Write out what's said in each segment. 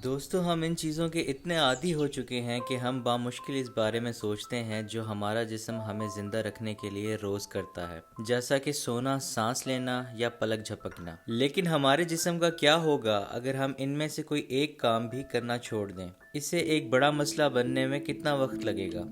دوستو ہم ان چیزوں کے اتنے عادی ہو چکے ہیں کہ ہم بامشکل اس بارے میں سوچتے ہیں جو ہمارا جسم ہمیں زندہ رکھنے کے لیے روز کرتا ہے، جیسا کہ سونا، سانس لینا یا پلک جھپکنا۔ لیکن ہمارے جسم کا کیا ہوگا اگر ہم ان میں سے کوئی ایک کام بھی کرنا چھوڑ دیں؟ اسے ایک بڑا مسئلہ بننے میں کتنا وقت لگے گا؟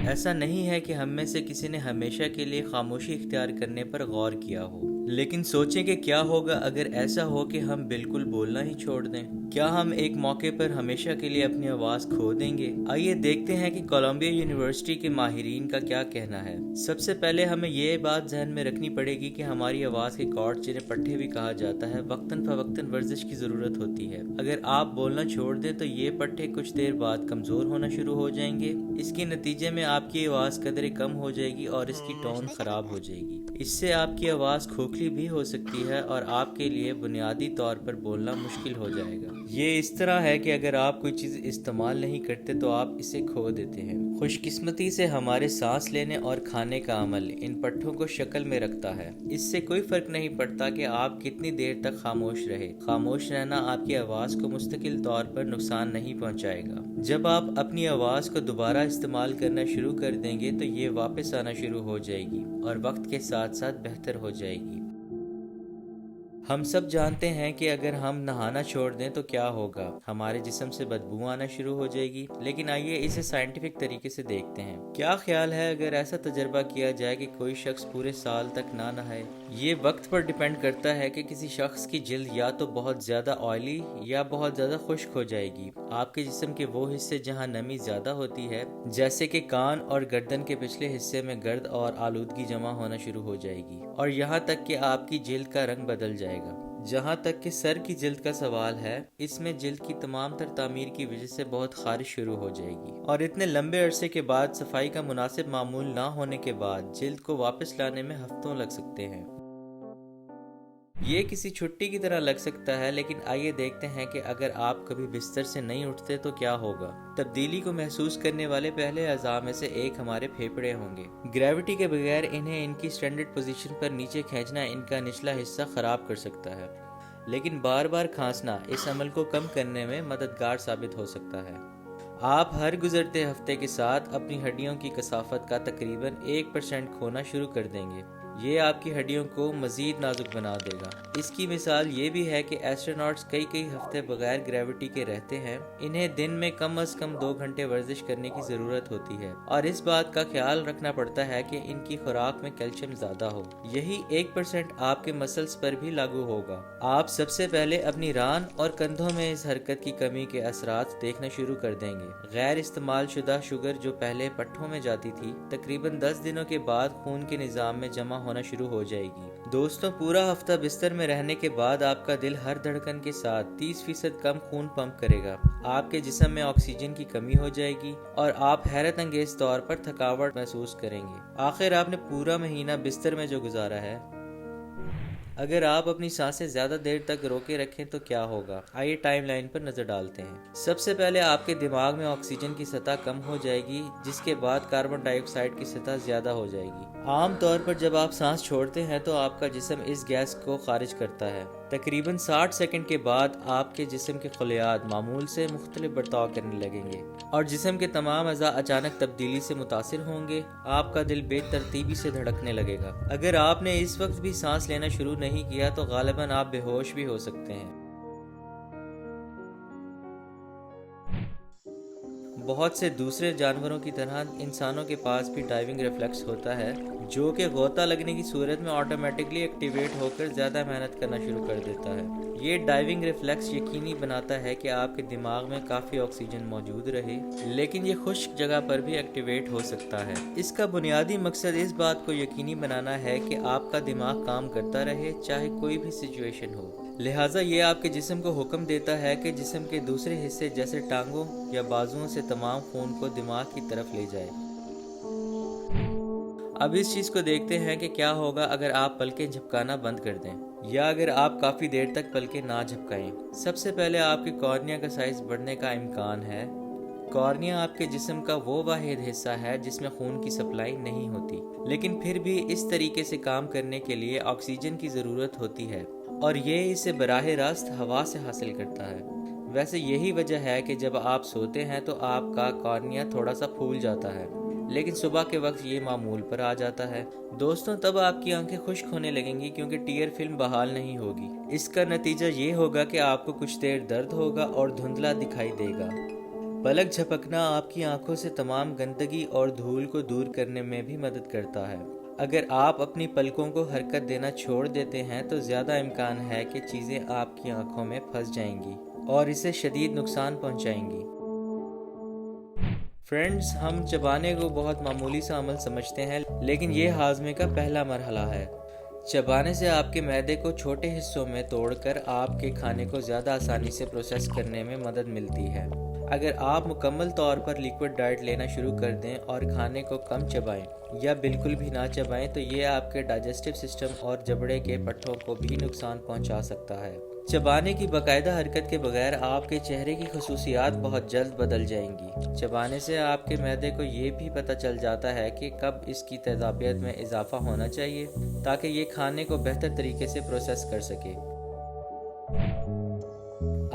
ایسا نہیں ہے کہ ہم میں سے کسی نے ہمیشہ کے لیے خاموشی اختیار کرنے پر غور کیا ہو، لیکن سوچیں کہ کیا ہوگا اگر ایسا ہو کہ ہم بالکل بولنا ہی چھوڑ دیں۔ کیا ہم ایک موقع پر ہمیشہ کے لیے اپنی آواز کھو دیں گے؟ آئیے دیکھتے ہیں کہ کولمبیا یونیورسٹی کے ماہرین کا کیا کہنا ہے۔ سب سے پہلے ہمیں یہ بات ذہن میں رکھنی پڑے گی کہ ہماری آواز کے کارڈ، جنہیں پٹھے بھی کہا جاتا ہے، وقتاً فوقتاً ورزش کی ضرورت ہوتی ہے۔ اگر آپ بولنا چھوڑ دیں تو یہ پٹھے کچھ دیر بعد کمزور ہونا شروع ہو جائیں گے۔ اس کے نتیجے میں آپ کی آواز قدرے کم ہو جائے گی اور اس کی ٹون خراب ہو جائے گی۔ اس سے آپ کی آواز کھوکھلی بھی ہو سکتی ہے اور آپ کے لیے بنیادی طور پر بولنا مشکل ہو جائے گا۔ یہ اس طرح ہے کہ اگر آپ کوئی چیز استعمال نہیں کرتے تو آپ اسے کھو دیتے ہیں۔ خوش قسمتی سے ہمارے سانس لینے اور کھانے کا عمل ان پٹھوں کو شکل میں رکھتا ہے۔ اس سے کوئی فرق نہیں پڑتا کہ آپ کتنی دیر تک خاموش رہے۔ خاموش رہنا آپ کی آواز کو مستقل طور پر نقصان نہیں پہنچائے گا۔ جب آپ اپنی آواز کو دوبارہ استعمال کرنا شروع کر دیں گے تو یہ واپس آنا شروع ہو جائے گی اور وقت کے ساتھ ساتھ بہتر ہو جائے گی۔ ہم سب جانتے ہیں کہ اگر ہم نہانا چھوڑ دیں تو کیا ہوگا، ہمارے جسم سے بدبو آنا شروع ہو جائے گی۔ لیکن آئیے اسے سائنٹیفک طریقے سے دیکھتے ہیں۔ کیا خیال ہے اگر ایسا تجربہ کیا جائے کہ کوئی شخص پورے سال تک نہ نہائے؟ یہ وقت پر ڈیپینڈ کرتا ہے کہ کسی شخص کی جلد یا تو بہت زیادہ آئلی یا بہت زیادہ خشک ہو جائے گی۔ آپ کے جسم کے وہ حصے جہاں نمی زیادہ ہوتی ہے، جیسے کہ کان اور گردن کے پچھلے حصے میں، گرد اور آلودگی جمع ہونا شروع ہو جائے گی، اور یہاں تک کہ آپ کی جلد کا رنگ بدل جائے گا۔ جہاں تک کہ سر کی جلد کا سوال ہے، اس میں جلد کی تمام تر تعمیر کی وجہ سے بہت خارش شروع ہو جائے گی، اور اتنے لمبے عرصے کے بعد صفائی کا مناسب معمول نہ ہونے کے بعد جلد کو واپس لانے میں ہفتوں لگ سکتے ہیں۔ یہ کسی چھٹی کی طرح لگ سکتا ہے، لیکن آئیے دیکھتے ہیں کہ اگر آپ کبھی بستر سے نہیں اٹھتے تو کیا ہوگا۔ تبدیلی کو محسوس کرنے والے پہلے اعضاء میں سے ایک ہمارے پھیپھڑے ہوں گے۔ گریوٹی کے بغیر انہیں ان کی سٹینڈرڈ پوزیشن پر نیچے کھینچنا ان کا نچلا حصہ خراب کر سکتا ہے، لیکن بار بار کھانسنا اس عمل کو کم کرنے میں مددگار ثابت ہو سکتا ہے۔ آپ ہر گزرتے ہفتے کے ساتھ اپنی ہڈیوں کی کثافت کا تقریباً 1% کھونا شروع کر دیں گے۔ یہ آپ کی ہڈیوں کو مزید نازک بنا دے گا۔ اس کی مثال یہ بھی ہے کہ ایسٹروناٹس کئی ہفتے بغیر گریوٹی کے رہتے ہیں۔ انہیں دن میں کم از کم 2 گھنٹے ورزش کرنے کی ضرورت ہوتی ہے، اور اس بات کا خیال رکھنا پڑتا ہے کہ ان کی خوراک میں کیلشیم زیادہ ہو۔ یہی 1% آپ کے مسلز پر بھی لاگو ہوگا۔ آپ سب سے پہلے اپنی ران اور کندھوں میں اس حرکت کی کمی کے اثرات دیکھنا شروع کر دیں گے۔ غیر استعمال شدہ شوگر جو پہلے پٹھوں میں جاتی تھی، تقریباً 10 دنوں کے بعد خون کے نظام میں جمع ہونا شروع ہو جائے گی۔ دوستوں، پورا ہفتہ بستر میں رہنے کے بعد آپ کا دل ہر دھڑکن کے ساتھ 30% کم خون پمپ کرے گا، آپ کے جسم میں آکسیجن کی کمی ہو جائے گی، اور آپ حیرت انگیز طور پر تھکاوٹ محسوس کریں گے۔ آخر آپ نے پورا مہینہ بستر میں جو گزارا ہے، اگر آپ اپنی سانسیں زیادہ دیر تک روکے رکھیں تو کیا ہوگا؟ آئیے ٹائم لائن پر نظر ڈالتے ہیں۔ سب سے پہلے آپ کے دماغ میں آکسیجن کی سطح کم ہو جائے گی، جس کے بعد کاربن ڈائی آکسائڈ کی سطح زیادہ ہو جائے گی۔ عام طور پر جب آپ سانس چھوڑتے ہیں تو آپ کا جسم اس گیس کو خارج کرتا ہے۔ تقریباً 60 سیکنڈ کے بعد آپ کے جسم کے خلیات معمول سے مختلف برتاؤ کرنے لگیں گے، اور جسم کے تمام اعضاء اچانک تبدیلی سے متاثر ہوں گے۔ آپ کا دل بے ترتیبی سے دھڑکنے لگے گا۔ اگر آپ نے اس وقت بھی سانس لینا شروع نہیں کیا تو غالباً آپ بے ہوش بھی ہو سکتے ہیں۔ بہت سے دوسرے جانوروں کی طرح انسانوں کے پاس بھی ڈائیونگ ریفلیکس ہوتا ہے، جو کہ غوطہ لگنے کی صورت میں آٹومیٹکلی ایکٹیویٹ ہو کر زیادہ محنت کرنا شروع کر دیتا ہے۔ یہ ڈائیونگ ریفلیکس یقینی بناتا ہے کہ آپ کے دماغ میں کافی آکسیجن موجود رہے، لیکن یہ خشک جگہ پر بھی ایکٹیویٹ ہو سکتا ہے۔ اس کا بنیادی مقصد اس بات کو یقینی بنانا ہے کہ آپ کا دماغ کام کرتا رہے، چاہے کوئی بھی سچویشن ہو۔ لہٰذا یہ آپ کے جسم کو حکم دیتا ہے کہ جسم کے دوسرے حصے جیسے ٹانگوں یا بازوؤں سے تمام خون کو دماغ کی طرف لے جائے۔ اب اس چیز کو دیکھتے ہیں کہ کیا ہوگا اگر آپ پلکیں جھپکانا بند کر دیں، یا اگر آپ کافی دیر تک پلکیں نہ جھپکائیں۔ سب سے پہلے آپ کے کارنیا کا سائز بڑھنے کا امکان ہے۔ کارنیا آپ کے جسم کا وہ واحد حصہ ہے جس میں خون کی سپلائی نہیں ہوتی، لیکن پھر بھی اس طریقے سے کام کرنے کے لیے آکسیجن کی ضرورت ہوتی ہے۔ اور یہ اسے براہ راست ہوا سے حاصل کرتا ہے۔ ویسے یہی وجہ ہے کہ جب آپ سوتے ہیں تو آپ کا کارنیا تھوڑا سا پھول جاتا ہے، لیکن صبح کے وقت یہ معمول پر آ جاتا ہے۔ دوستوں، تب آپ کی آنکھیں خشک ہونے لگیں گی کیونکہ ٹیئر فلم بحال نہیں ہوگی۔ اس کا نتیجہ یہ ہوگا کہ آپ کو کچھ دیر درد ہوگا اور دھندلا دکھائی دے گا۔ پلک جھپکنا آپ کی آنکھوں سے تمام گندگی اور دھول کو دور کرنے میں بھی مدد کرتا ہے۔ اگر آپ اپنی پلکوں کو حرکت دینا چھوڑ دیتے ہیں تو زیادہ امکان ہے کہ چیزیں آپ کی آنکھوں میں پھنس جائیں گی اور اسے شدید نقصان پہنچائیں گی۔ فرینڈز، ہم چبانے کو بہت معمولی سا عمل سمجھتے ہیں، لیکن یہ ہاضمے کا پہلا مرحلہ ہے۔ چبانے سے آپ کے معدے کو چھوٹے حصوں میں توڑ کر آپ کے کھانے کو زیادہ آسانی سے پروسیس کرنے میں مدد ملتی ہے۔ اگر آپ مکمل طور پر لیکوڈ ڈائٹ لینا شروع کر دیں اور کھانے کو کم چبائیں یا بالکل بھی نہ چبائیں تو یہ آپ کے ڈائجسٹو سسٹم اور جبڑے کے پٹھوں کو بھی نقصان پہنچا سکتا ہے۔ چبانے کی باقاعدہ حرکت کے بغیر آپ کے چہرے کی خصوصیات بہت جلد بدل جائیں گی۔ چبانے سے آپ کے معدے کو یہ بھی پتہ چل جاتا ہے کہ کب اس کی تیزابیت میں اضافہ ہونا چاہیے تاکہ یہ کھانے کو بہتر طریقے سے پروسیس کر سکے۔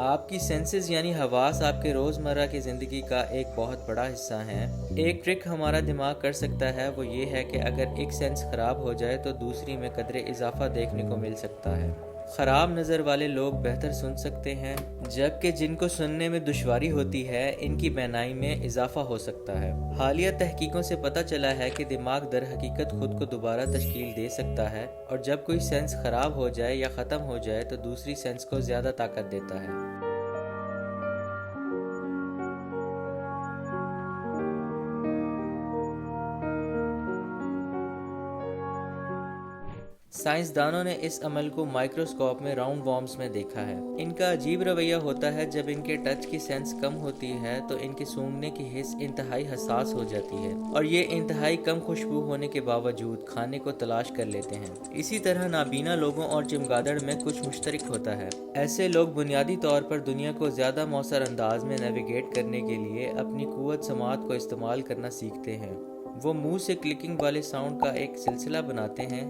آپ کی سینسز یعنی حواس آپ کے روزمرہ کی زندگی کا ایک بہت بڑا حصہ ہیں۔ ایک ٹرک ہمارا دماغ کر سکتا ہے وہ یہ ہے کہ اگر ایک سینس خراب ہو جائے تو دوسری میں قدرے اضافہ دیکھنے کو مل سکتا ہے۔ خراب نظر والے لوگ بہتر سن سکتے ہیں، جبکہ جن کو سننے میں دشواری ہوتی ہے ان کی بینائی میں اضافہ ہو سکتا ہے۔ حالیہ تحقیقوں سے پتہ چلا ہے کہ دماغ در حقیقت خود کو دوبارہ تشکیل دے سکتا ہے، اور جب کوئی سینس خراب ہو جائے یا ختم ہو جائے تو دوسری سینس کو زیادہ طاقت دیتا ہے۔ سائنسدانوں نے اس عمل کو مائکروسکوپ میں راؤنڈ وارمز میں دیکھا ہے۔ ان کا عجیب رویہ ہوتا ہے، جب ان کے ٹچ کی سینس کم ہوتی ہے تو ان کے سونگھنے کی حس انتہائی حساس ہو جاتی ہے، اور یہ انتہائی کم خوشبو ہونے کے باوجود کھانے کو تلاش کر لیتے ہیں۔ اسی طرح نابینا لوگوں اور چمگادڑ میں کچھ مشترک ہوتا ہے۔ ایسے لوگ بنیادی طور پر دنیا کو زیادہ مؤثر انداز میں نیویگیٹ کرنے کے لیے اپنی قوت سماعت کو استعمال کرنا سیکھتے ہیں۔ وہ منہ سے کلکنگ والے ساؤنڈ کا ایک سلسلہ بناتے ہیں،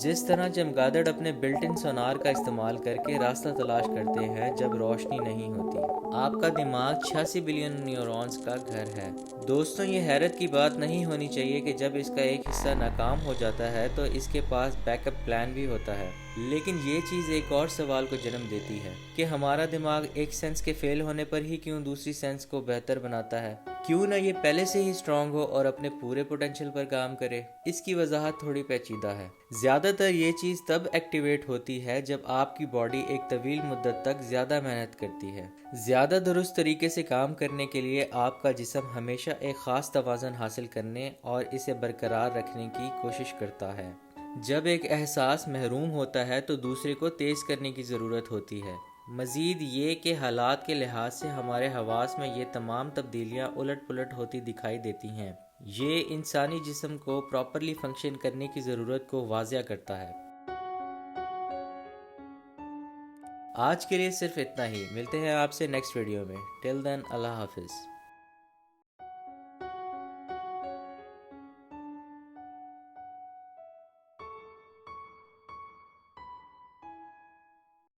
جس طرح چمگادڑ اپنے بلٹ ان سونار کا استعمال کر کے راستہ تلاش کرتے ہیں جب روشنی نہیں ہوتی۔ آپ کا دماغ 86 بلین نیورونز کا گھر ہے۔ دوستوں، یہ حیرت کی بات نہیں ہونی چاہیے کہ جب اس کا ایک حصہ ناکام ہو جاتا ہے تو اس کے پاس بیک اپ پلان بھی ہوتا ہے۔ لیکن یہ چیز ایک اور سوال کو جنم دیتی ہے کہ ہمارا دماغ ایک سینس کے فیل ہونے پر ہی کیوں دوسری سینس کو بہتر بناتا ہے؟ کیوں نہ یہ پہلے سے ہی اسٹرانگ ہو اور اپنے پورے پوٹینشیل پر کام کرے؟ اس کی وضاحت تھوڑی پیچیدہ ہے۔ زیادہ تر یہ چیز تب ایکٹیویٹ ہوتی ہے جب آپ کی باڈی ایک طویل مدت تک زیادہ محنت کرتی ہے۔ زیادہ درست طریقے سے کام کرنے کے لیے آپ کا جسم ہمیشہ ایک خاص توازن حاصل کرنے اور اسے برقرار رکھنے کی کوشش کرتا ہے۔ جب ایک احساس محروم ہوتا ہے تو دوسرے کو تیز کرنے کی ضرورت ہوتی ہے۔ مزید یہ کہ حالات کے لحاظ سے ہمارے حواس میں یہ تمام تبدیلیاں الٹ پلٹ ہوتی دکھائی دیتی ہیں۔ یہ انسانی جسم کو پراپرلی فنکشن کرنے کی ضرورت کو واضح کرتا ہے۔ آج کے لیے صرف اتنا ہی، ملتے ہیں آپ سے نیکسٹ ویڈیو میں۔ ٹل دین، اللہ حافظ۔